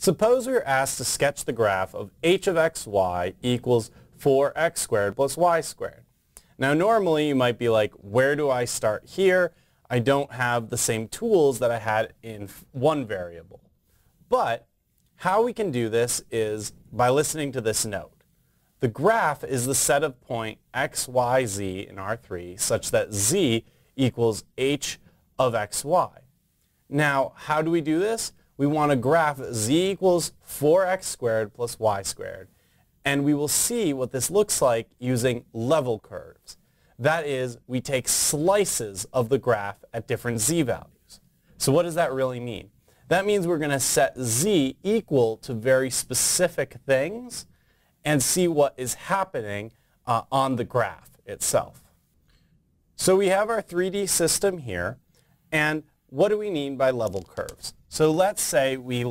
Suppose we are asked to sketch the graph of h of xy equals 4x squared plus y squared. Now normally you might be like, where do I start here? I don't have the same tools that I had in one variable. But how we can do this is by listening to this note. The graph is the set of point x, y, z in R3 such that z equals h of xy. Now how do we do this? We want to graph z equals 4x squared plus y squared. And we will see what this looks like using level curves. That is, we take slices of the graph at different z values. So what does that really mean? That means we're going to set z equal to very specific things and see what is happening on the graph itself. So we have our 3D system here, and what do we mean by level curves? So let's say we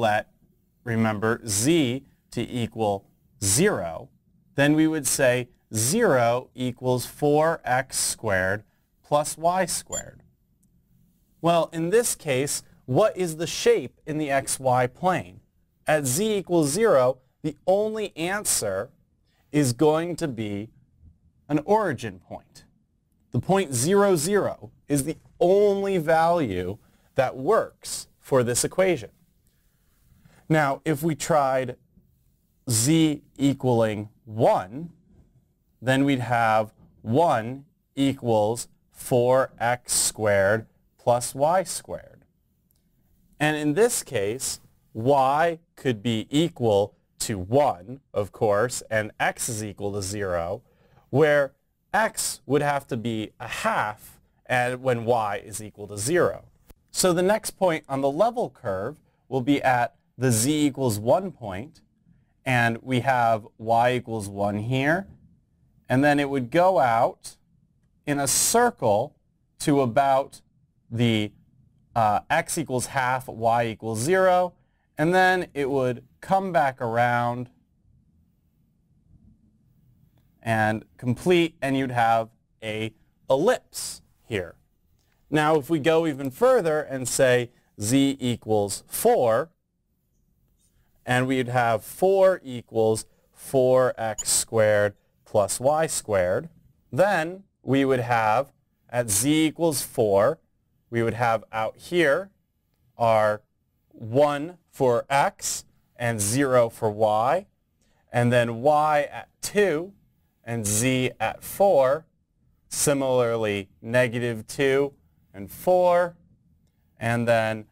remember, z to equal 0, then we would say 0 equals 4x squared plus y squared. Well, in this case, what is the shape in the xy plane? At z equals 0, the only answer is going to be an origin point. The point 0, 0 is the only value that works for this equation. Now, if we tried z equaling 1, then we'd have 1 equals 4x squared plus y squared. And in this case, y could be equal to 1, of course, and x is equal to 0, where x would have to be a half and when y is equal to 0. So the next point on the level curve will be at the z equals 1 point, and we have y equals 1 here, and then it would go out in a circle to about the x equals half, y equals 0, and then it would come back around and complete, and you'd have a ellipse here. Now if we go even further and say z equals 4, and we'd have 4 equals 4x squared plus y squared, then we would have at z equals 4, we would have out here our 1 for x and 0 for y, and then y at 2 and z at 4, similarly negative 2 and 4, and then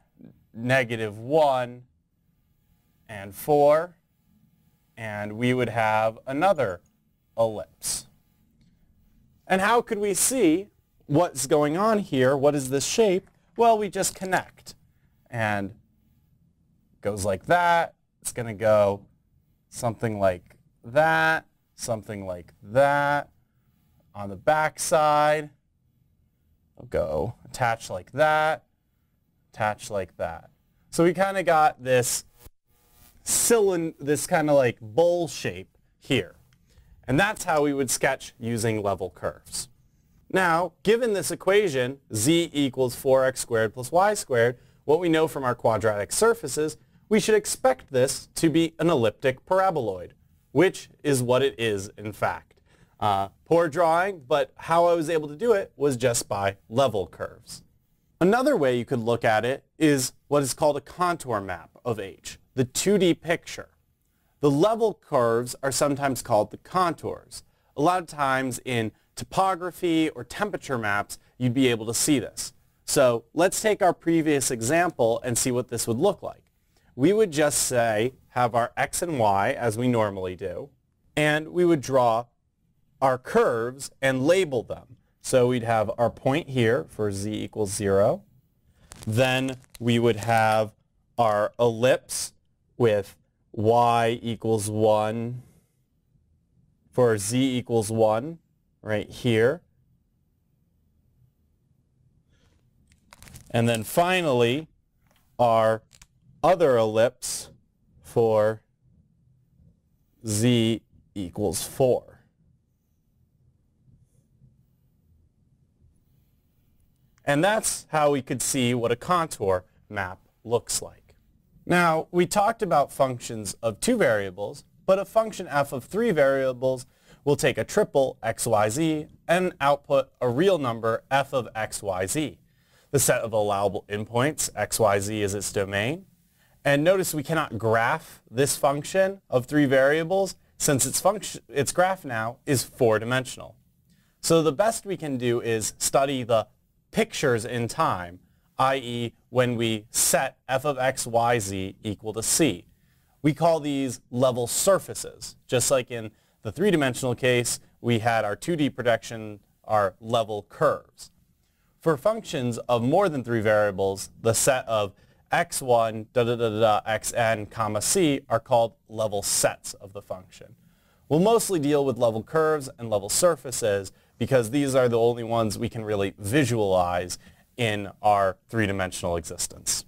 negative 1 and 4, and we would have another ellipse. And how could we see what's going on here? What is this shape? Well, we just connect. And it goes like that. It's going to go something like that, something like that. On the back side, it'll go attach like that, attach like that. So we kind of got this cylinder, this kind of like bowl shape here. And that's how we would sketch using level curves. Now, given this equation, z equals 4x squared plus y squared, what we know from our quadratic surfaces, we should expect this to be an elliptic paraboloid, which is what it is in fact. Poor drawing, but how I was able to do it was just by level curves. Another way you could look at it is what is called a contour map of h, the 2D picture. The level curves are sometimes called the contours. A lot of times in topography or temperature maps, you'd be able to see this. So let's take our previous example and see what this would look like. We would just say, have our x and y as we normally do, and we would draw our curves and label them. So we'd have our point here for z equals 0. Then we would have our ellipse with y equals 1 for z equals 1 right here. And then finally, our other ellipse for z equals 4. And that's how we could see what a contour map looks like. Now, we talked about functions of 2 variables, but a function f of 3 variables will take a triple xyz and output a real number f of xyz. The set of allowable endpoints, xyz is its domain. And notice we cannot graph this function of 3 variables since its graph now is 4-dimensional. So the best we can do is study the pictures in time, i.e. when we set f of xyz equal to c. We call these level surfaces. Just like in the 3-dimensional case, we had our 2D projection, our level curves. For functions of more than 3 variables, the set of x1, xn, comma c are called level sets of the function. We'll mostly deal with level curves and level surfaces because these are the only ones we can really visualize in our 3-dimensional existence.